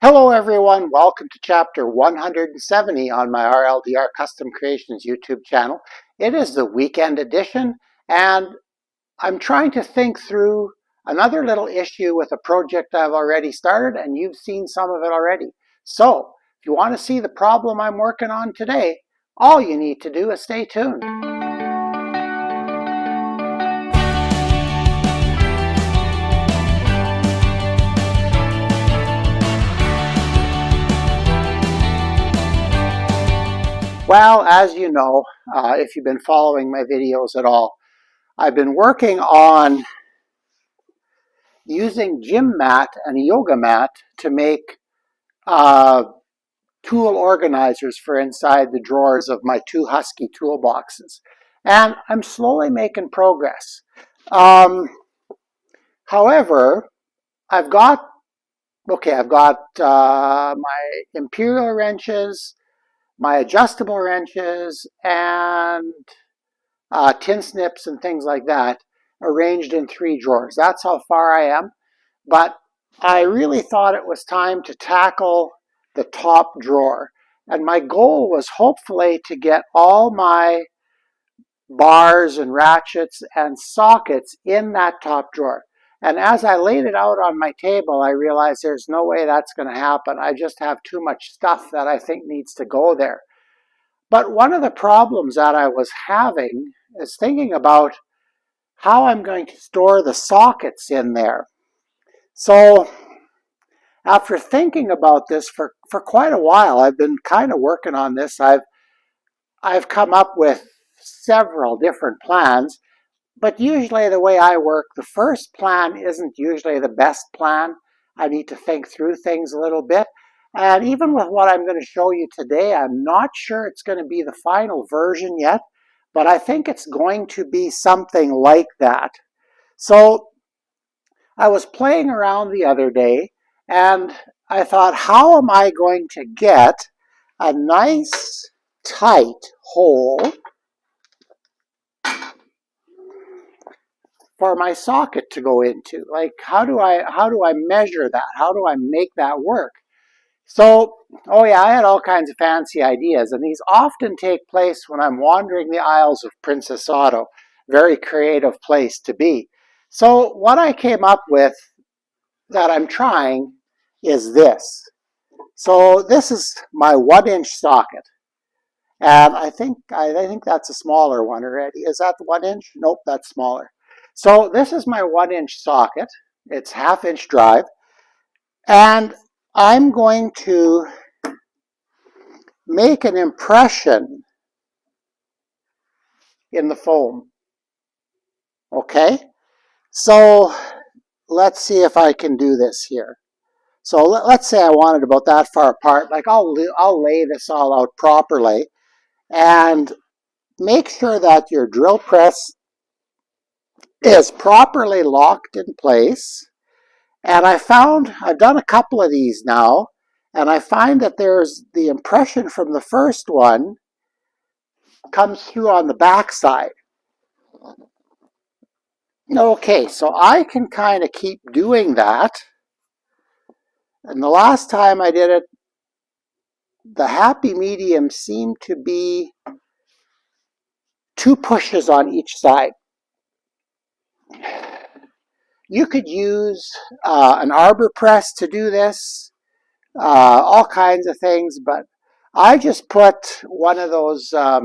Hello everyone, welcome to chapter 170 on my RLDR Custom Creations YouTube channel. It is the weekend edition and I'm trying to think through another little issue with a project I've already started, and you've seen some of it already. So if you want to see the problem I'm working on today, all you need to do is stay tuned. Well, as you know, if you've been following my videos at all, I've been working on using gym mat and a yoga mat to make tool organizers for inside the drawers of my two Husky toolboxes. And I'm slowly making progress. However, I've got my imperial wrenches, my adjustable wrenches, and tin snips and things like that arranged in 3 drawers. That's how far I am. But I really thought it was time to tackle the top drawer. And my goal was hopefully to get all my bars and ratchets and sockets in that top drawer. And as I laid it out on my table, I realized there's no way that's going to happen. I just have too much stuff that I think needs to go there. But one of the problems that I was having is thinking about how I'm going to store the sockets in there. So after thinking about this for quite a while, I've been kind of working on this. I've come up with several different plans, but usually the way I work, the first plan isn't usually the best plan. I need to think through things a little bit. And even with what I'm going to show you today, I'm not sure it's going to be the final version yet, but I think it's going to be something like that. So I was playing around the other day and I thought, how am I going to get a nice tight hole for my socket to go into? Like, how do I measure that? How do I make that work? So, oh yeah, I had all kinds of fancy ideas, and these often take place when I'm wandering the aisles of Princess Auto. Very creative place to be. So what I came up with that I'm trying is this. So this is my 1-inch socket. And I think that's a smaller one already. Is that the 1 inch? Nope, that's smaller. So this is my 1-inch socket. It's 1/2 inch drive. And I'm going to make an impression in the foam. Okay? So let's see if I can do this here. So let's say I want it about that far apart. Like I'll lay this all out properly. And make sure that your drill press is properly locked in place. And I've done a couple of these now, and I find that there's the impression from the first one comes through on the back side. Okay, so I can kind of keep doing that. And the last time I did it, the happy medium seemed to be 2 pushes on each side. You could use an arbor press to do this, all kinds of things, but I just put one of those a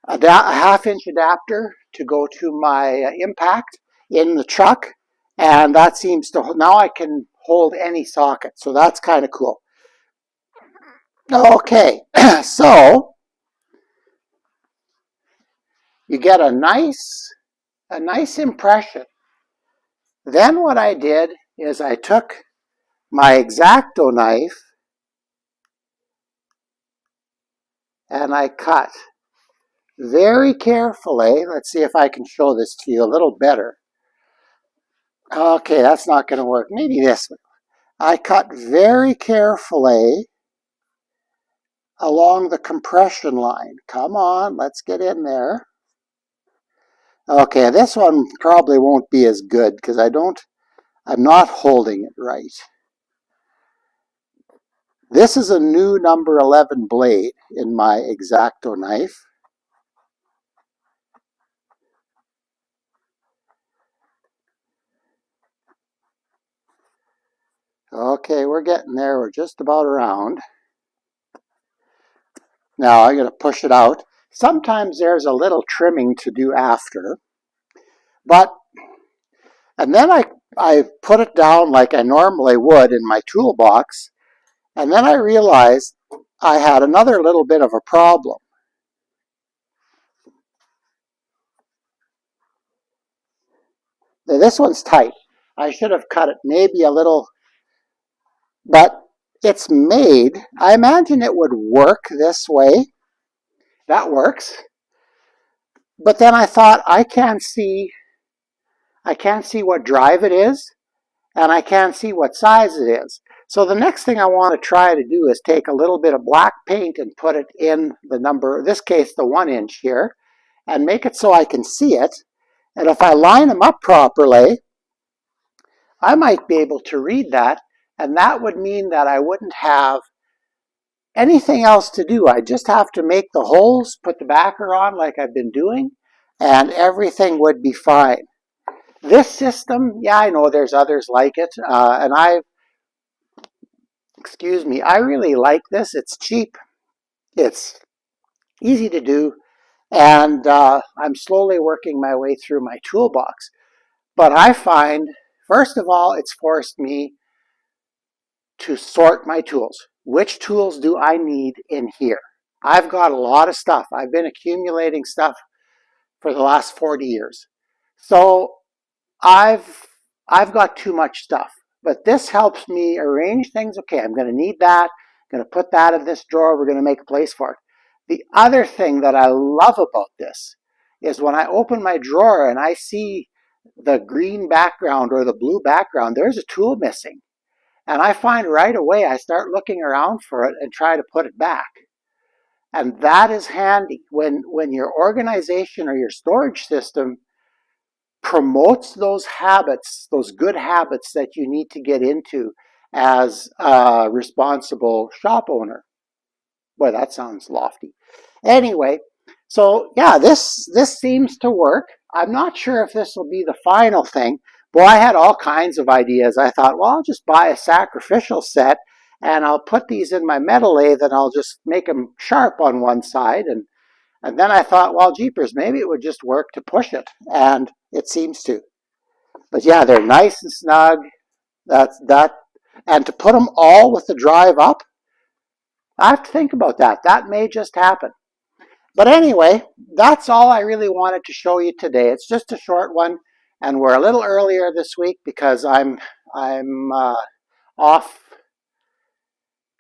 1/2 inch adapter to go to my impact in the truck, and that seems to, now I can hold any socket, so that's kind of cool. Okay, so you get a nice impression. Then what I did is I took my X-Acto knife and I cut very carefully. Let's see if I can show this to you a little better. Okay, that's not going to work. Maybe this one. I cut very carefully along the compression line. Come on, let's get in there. Okay, this one probably won't be as good because I'm not holding it right. This is a new number 11 blade in my X-Acto knife. Okay, we're getting there. We're just about around. Now I'm going to push it out. Sometimes there's a little trimming to do after. And then I put it down like I normally would in my toolbox. And then I realized I had another little bit of a problem. Now, this one's tight. I should have cut it maybe a little, but it's made. I imagine it would work this way. That works. But then I thought, I can't see what drive it is, and I can't see what size it is. So the next thing I want to try to do is take a little bit of black paint and put it in the number, in this case the 1 inch here, and make it so I can see it. And if I line them up properly, I might be able to read that, and that would mean that I wouldn't have anything else to do. I just have to make the holes, put the backer on like I've been doing, and everything would be fine. This system, yeah, I know there's others like it, and I really like this. It's cheap, it's easy to do, and I'm slowly working my way through my toolbox. But I find, first of all, it's forced me to sort my tools. Which tools do I need in here? I've got a lot of stuff. I've been accumulating stuff for the last 40 years. So I've got too much stuff. But this helps me arrange things. Okay, I'm going to need that. I'm going to put that in this drawer. We're going to make a place for it. The other thing that I love about this is when I open my drawer and I see the green background or the blue background, there's a tool missing. And I find right away, I start looking around for it and try to put it back. And that is handy when your organization or your storage system promotes those habits, those good habits that you need to get into as a responsible shop owner. Boy, that sounds lofty. Anyway, so yeah, this seems to work. I'm not sure if this will be the final thing. Boy, I had all kinds of ideas. I thought, well, I'll just buy a sacrificial set and I'll put these in my metal lathe and I'll just make them sharp on one side. And then I thought, well, jeepers, maybe it would just work to push it. And it seems to. But yeah, they're nice and snug. And to put them all with the drive up, I have to think about that. That may just happen. But anyway, that's all I really wanted to show you today. It's just a short one, and we're a little earlier this week because I'm off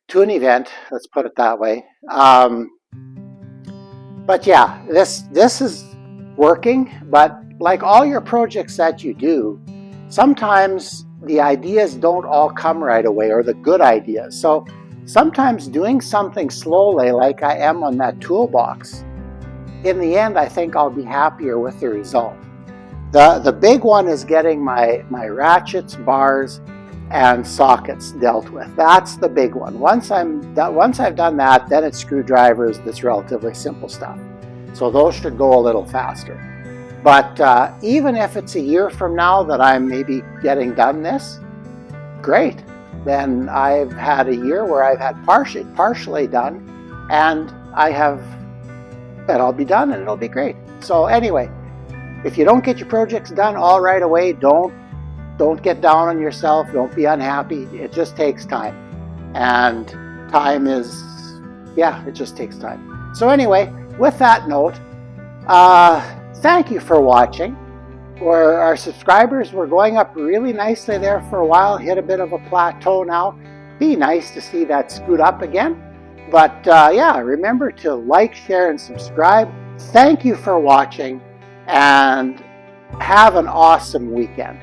to an event. Let's put it that way. But yeah, this is working. But like all your projects that you do, sometimes the ideas don't all come right away, or the good ideas. So sometimes doing something slowly, like I am on that toolbox, in the end, I think I'll be happier with the result. The big one is getting my ratchets, bars, and sockets dealt with. That's the big one. Once I've done that, then it's screwdrivers, that's relatively simple stuff. So those should go a little faster. But even if it's a year from now that I'm maybe getting done this, great. Then I've had a year where I've had partially done, and I'll be done and it'll be great. So anyway, if you don't get your projects done all right away, don't get down on yourself. Don't be unhappy. It just takes time. And time is, yeah, it just takes time. So anyway, with that note, thank you for watching. Our subscribers were going up really nicely there for a while, hit a bit of a plateau now. Be nice to see that scoot up again. But yeah, remember to like, share, and subscribe. Thank you for watching, and have an awesome weekend.